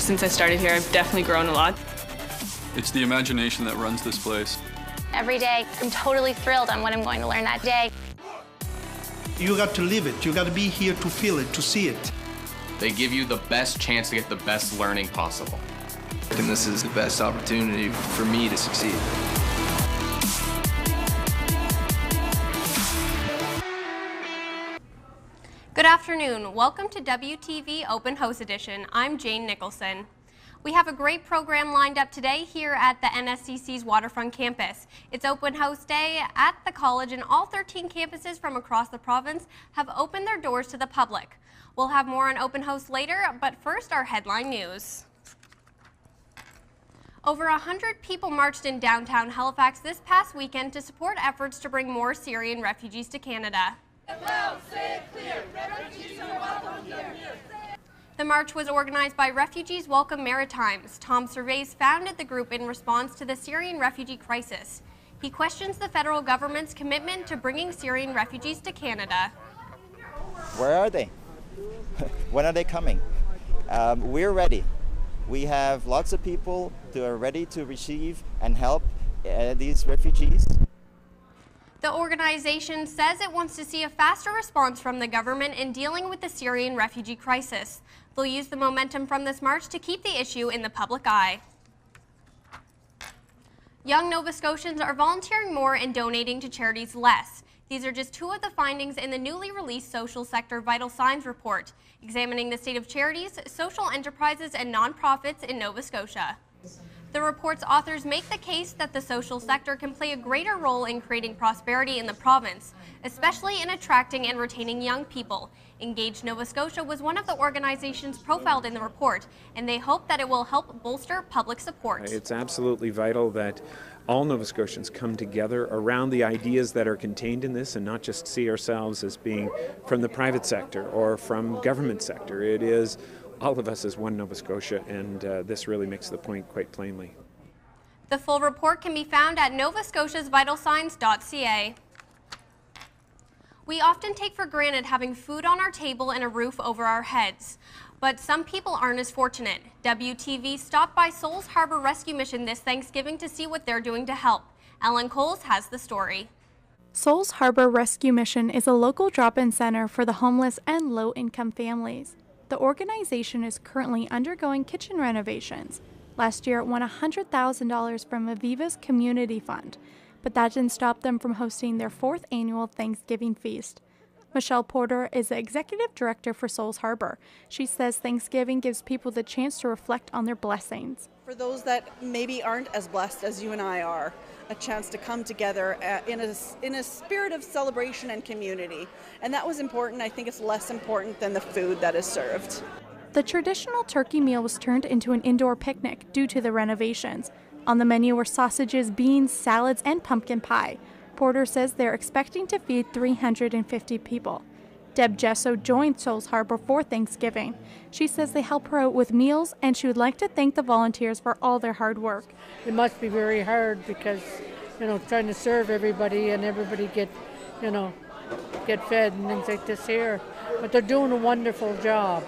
Since I started here, I've definitely grown a lot. It's the imagination that runs this place. Every day, I'm totally thrilled on what I'm going to learn that day. You got to live it. You got to be here to feel it, to see it. They give you the best chance to get the best learning possible. And this is the best opportunity for me to succeed. Good afternoon. Welcome to WTV Open House Edition. I'm Jane Nicholson. We have a great program lined up today here at the NSCC's Waterfront campus. It's Open House Day at the college, and all 13 campuses from across the province have opened their doors to the public. We'll have more on Open House later, but first our headline news. Over 100 people marched in downtown Halifax this past weekend to support efforts to bring more Syrian refugees to Canada. The march was organized by Refugees Welcome Maritimes. Tom Servais founded the group in response to the Syrian refugee crisis. He questions the federal government's commitment to bringing Syrian refugees to Canada. Where are they? When are they coming? We're ready. We have lots of people who are ready to receive and help these refugees. The organization says it wants to see a faster response from the government in dealing with the Syrian refugee crisis. They'll use the momentum from this march to keep the issue in the public eye. Young Nova Scotians are volunteering more and donating to charities less. These are just two of the findings in the newly released Social Sector Vital Signs report, examining the state of charities, social enterprises, and nonprofits in Nova Scotia. The report's authors make the case that the social sector can play a greater role in creating prosperity in the province, especially in attracting and retaining young people. Engage Nova Scotia was one of the organizations profiled in the report, and they hope that it will help bolster public support. It's absolutely vital that all Nova Scotians come together around the ideas that are contained in this and not just see ourselves as being from the private sector or from government sector. It is all of us as one Nova Scotia, and this really makes the point quite plainly. The full report can be found at novascotiasvitalsigns.ca. We often take for granted having food on our table and a roof over our heads, but some people aren't as fortunate. WTV stopped by Souls Harbor Rescue Mission this Thanksgiving to see what they're doing to help. Ellen Coles has the story. Souls Harbor Rescue Mission is a local drop-in center for the homeless and low-income families. The organization is currently undergoing kitchen renovations. Last year, it won $100,000 from Aviva's Community Fund, but that didn't stop them from hosting their 4th annual Thanksgiving feast. Michelle Porter is the executive director for Souls Harbor. She says Thanksgiving gives people the chance to reflect on their blessings. For those that maybe aren't as blessed as you and I are, a chance to come together in a spirit of celebration and community. And that was important. I think it's less important than the food that is served. The traditional turkey meal was turned into an indoor picnic due to the renovations. On the menu were sausages, beans, salads, and pumpkin pie. Porter says they're expecting to feed 350 people. Deb Gesso joined Souls Harbor for Thanksgiving. She says they help her out with meals, and she would like to thank the volunteers for all their hard work. It must be very hard because, trying to serve everybody and everybody get fed and things like this here. But they're doing a wonderful job.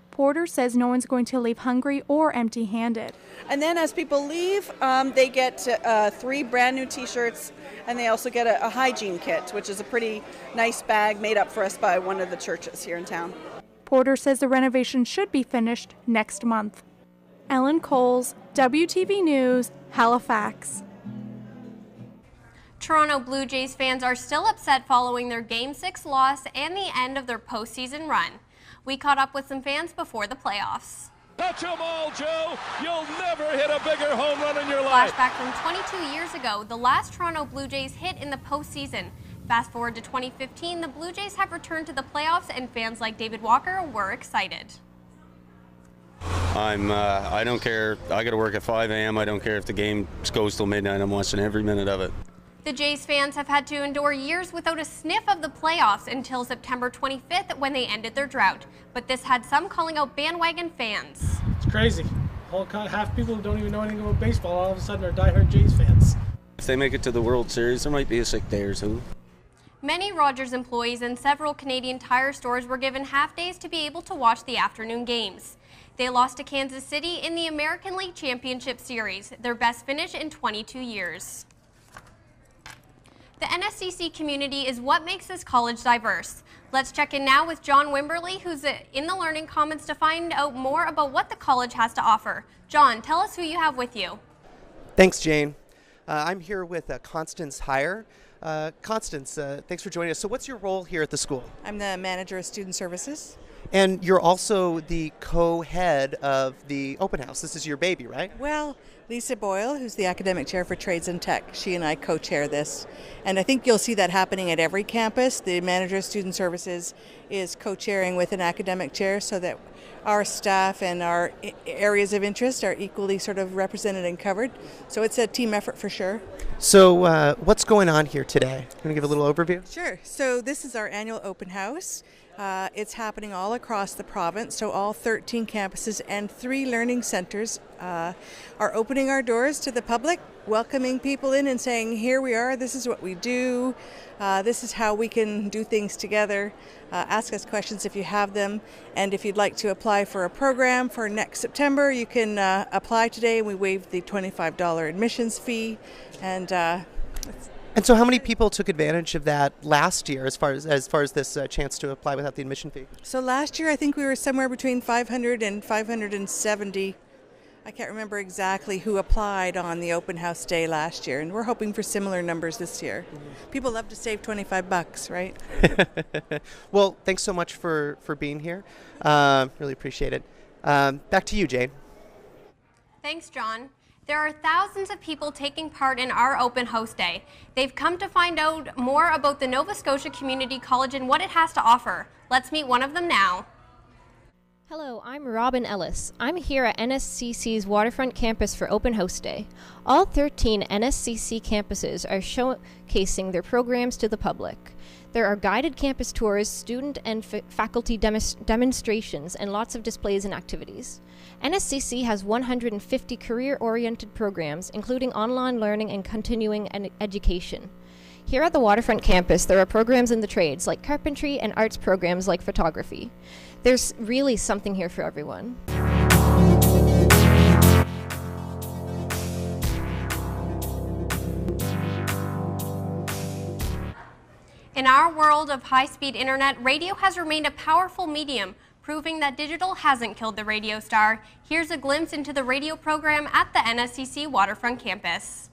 Porter says no one's going to leave hungry or empty-handed. And then as people leave, they get 3 brand new t-shirts, and they also get a hygiene kit, which is a pretty nice bag made up for us by one of the churches here in town. Porter says the renovation should be finished next month. Ellen Coles, WTV News, Halifax. Toronto Blue Jays fans are still upset following their Game 6 loss and the end of their postseason run. We caught up with some fans before the playoffs. Touch 'em all, Joe. You'll never hit a bigger home run in your life. Flashback from 22 years ago, the last Toronto Blue Jays hit in the postseason. Fast forward to 2015, the Blue Jays have returned to the playoffs, and fans like David Walker were excited. I don't care. I got to work at 5 a.m. I don't care if the game goes till midnight. I'm watching every minute of it. The Jays fans have had to endure years without a sniff of the playoffs until September 25th when they ended their drought. But this had some calling out bandwagon fans. It's crazy. Half people who don't even know anything about baseball all of a sudden are diehard Jays fans. If they make it to the World Series, there might be a sick day or two. Many Rogers employees and several Canadian Tire stores were given half days to be able to watch the afternoon games. They lost to Kansas City in the American League Championship Series, their best finish in 22 years. The NSCC community is what makes this college diverse. Let's check in now with John Wimberly, who's in the Learning Commons, to find out more about what the college has to offer. John, tell us who you have with you. Thanks, Jane. I'm here with Constance Heyer. Constance, thanks for joining us. So what's your role here at the school? I'm the manager of student services. And you're also the co-head of the open house. This is your baby, right? Well, Lisa Boyle, who's the academic chair for trades and tech, she and I co-chair this. And I think you'll see that happening at every campus. The manager of student services is co-chairing with an academic chair so that our staff and our areas of interest are equally sort of represented and covered. So it's a team effort for sure. So what's going on here today? Can you give a little overview? Sure. So this is our annual open house. It's happening all across the province, so all 13 campuses and 3 learning centers are opening our doors to the public, welcoming people in and saying, here we are, this is what we do, this is how we can do things together. Ask us questions if you have them, and if you'd like to apply for a program for next September, you can apply today. We waive the $25 admissions fee, And so how many people took advantage of that last year as far as this chance to apply without the admission fee? So last year I think we were somewhere between 500 and 570. I can't remember exactly who applied on the open house day last year, and we're hoping for similar numbers this year. People love to save $25, right? Well, thanks so much for being here. Really appreciate it. Back to you, Jane. Thanks, John. There are thousands of people taking part in our open house day. They've come to find out more about the Nova Scotia Community College and what it has to offer. Let's meet one of them now. Hello, I'm Robin Ellis. I'm here at NSCC's Waterfront campus for Open House Day. All 13 NSCC campuses are showcasing their programs to the public. There are guided campus tours, student and faculty demonstrations, and lots of displays and activities. NSCC has 150 career-oriented programs, including online learning and continuing education. Here at the Waterfront campus, there are programs in the trades like carpentry and arts programs like photography. There's really something here for everyone. In our world of high-speed internet, radio has remained a powerful medium, proving that digital hasn't killed the radio star. Here's a glimpse into the radio program at the NSCC Waterfront campus.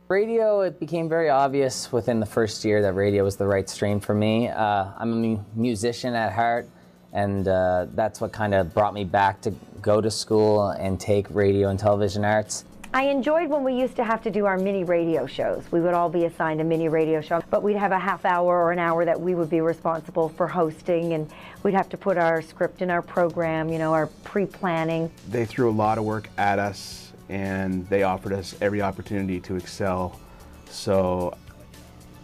Radio, it became very obvious within the first year that radio was the right stream for me. I'm a musician at heart, and that's what kind of brought me back to go to school and take radio and television arts. I enjoyed when we used to have to do our mini radio shows. We would all be assigned a mini radio show, but we'd have a half hour or an hour that we would be responsible for hosting, and we'd have to put our script in our program, you know, our pre-planning. They threw a lot of work at us, and they offered us every opportunity to excel. So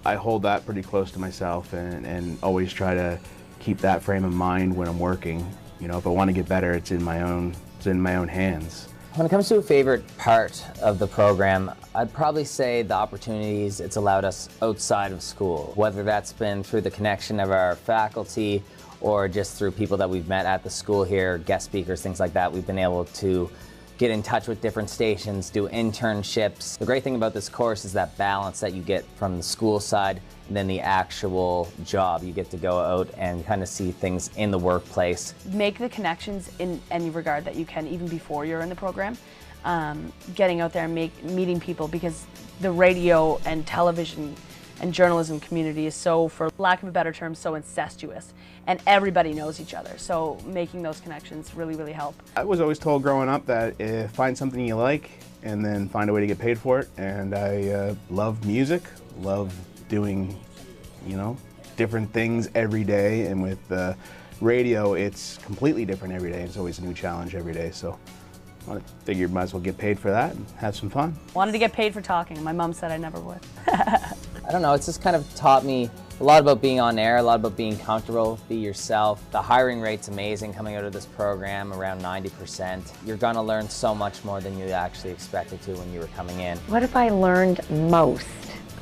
I hold that pretty close to myself and always try to keep that frame of mind when I'm working. You know, if I want to get better, it's in my own hands. When it comes to a favorite part of the program, I'd probably say the opportunities it's allowed us outside of school, whether that's been through the connection of our faculty or just through people that we've met at the school here, guest speakers, things like that. We've been able to get in touch with different stations, do internships. The great thing about this course is that balance that you get from the school side and then the actual job. You get to go out and kind of see things in the workplace. Make the connections in any regard that you can, even before you're in the program. Getting out there and meeting people, because the radio and television and journalism community is so, for lack of a better term, so incestuous, and everybody knows each other, so making those connections really help. I was always told growing up that find something you like and then find a way to get paid for it, and I love music, love doing, you know, different things every day, and with radio it's completely different every day. It's always a new challenge every day, so I figured might as well get paid for that and have some fun. Wanted to get paid for talking. My mom said I never would. I don't know, it's just kind of taught me a lot about being on air, a lot about being comfortable, be yourself. The hiring rate's amazing coming out of this program, around 90%. You're gonna learn so much more than you actually expected to when you were coming in. What have I learned most?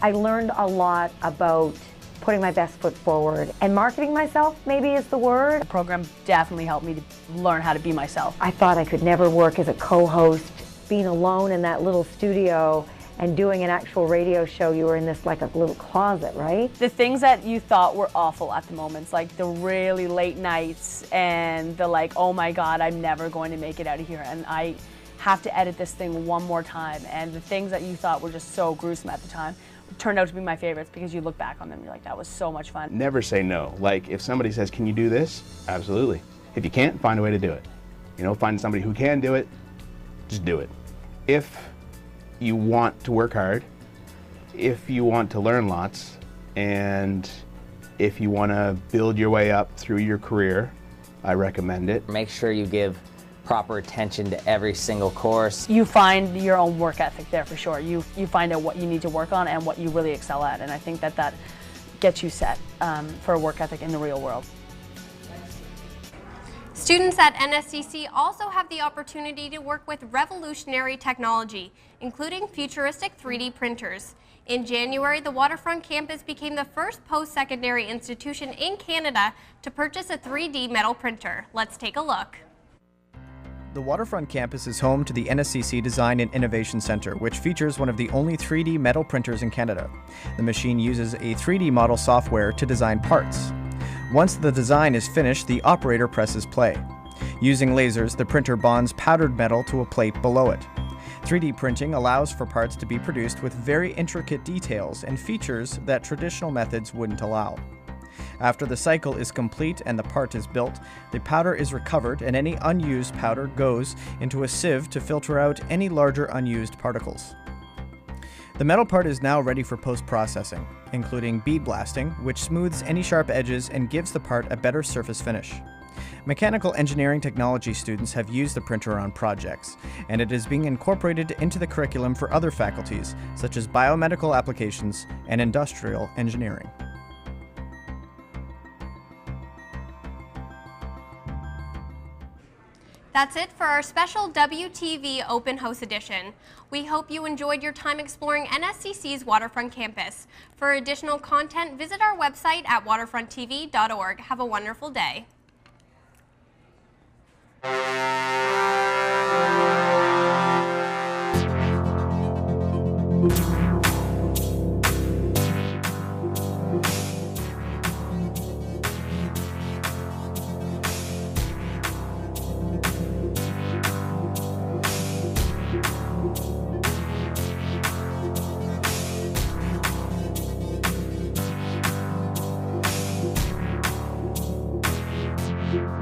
I learned a lot about putting my best foot forward, and marketing myself maybe is the word. The program definitely helped me to learn how to be myself. I thought I could never work as a co-host. Being alone in that little studio and doing an actual radio show, you were in this like a little closet, right? The things that you thought were awful at the moments, like the really late nights and the like, oh my God, I'm never going to make it out of here, and I have to edit this thing one more time, and the things that you thought were just so gruesome at the time turned out to be my favorites because you look back on them and you're like, that was so much fun. Never say no. Like if somebody says, can you do this? Absolutely. If you can't, find a way to do it. You know, find somebody who can do it, just do it. If you want to work hard, if you want to learn lots, and if you want to build your way up through your career, I recommend it. Make sure you give proper attention to every single course. You find your own work ethic there for sure. You find out what you need to work on and what you really excel at, and I think that gets you set for a work ethic in the real world. Students at NSCC also have the opportunity to work with revolutionary technology, including futuristic 3D printers. In January, the Waterfront campus became the first post-secondary institution in Canada to purchase a 3D metal printer. Let's take a look. The Waterfront campus is home to the NSCC Design and Innovation Centre, which features one of the only 3D metal printers in Canada. The machine uses a 3D model software to design parts. Once the design is finished, the operator presses play. Using lasers, the printer bonds powdered metal to a plate below it. 3D printing allows for parts to be produced with very intricate details and features that traditional methods wouldn't allow. After the cycle is complete and the part is built, the powder is recovered and any unused powder goes into a sieve to filter out any larger unused particles. The metal part is now ready for post-processing, including bead blasting, which smooths any sharp edges and gives the part a better surface finish. Mechanical engineering technology students have used the printer on projects, and it is being incorporated into the curriculum for other faculties, such as biomedical applications and industrial engineering. That's it for our special WTV Open House edition. We hope you enjoyed your time exploring NSCC's Waterfront campus. For additional content, visit our website at waterfronttv.org. Have a wonderful day. you.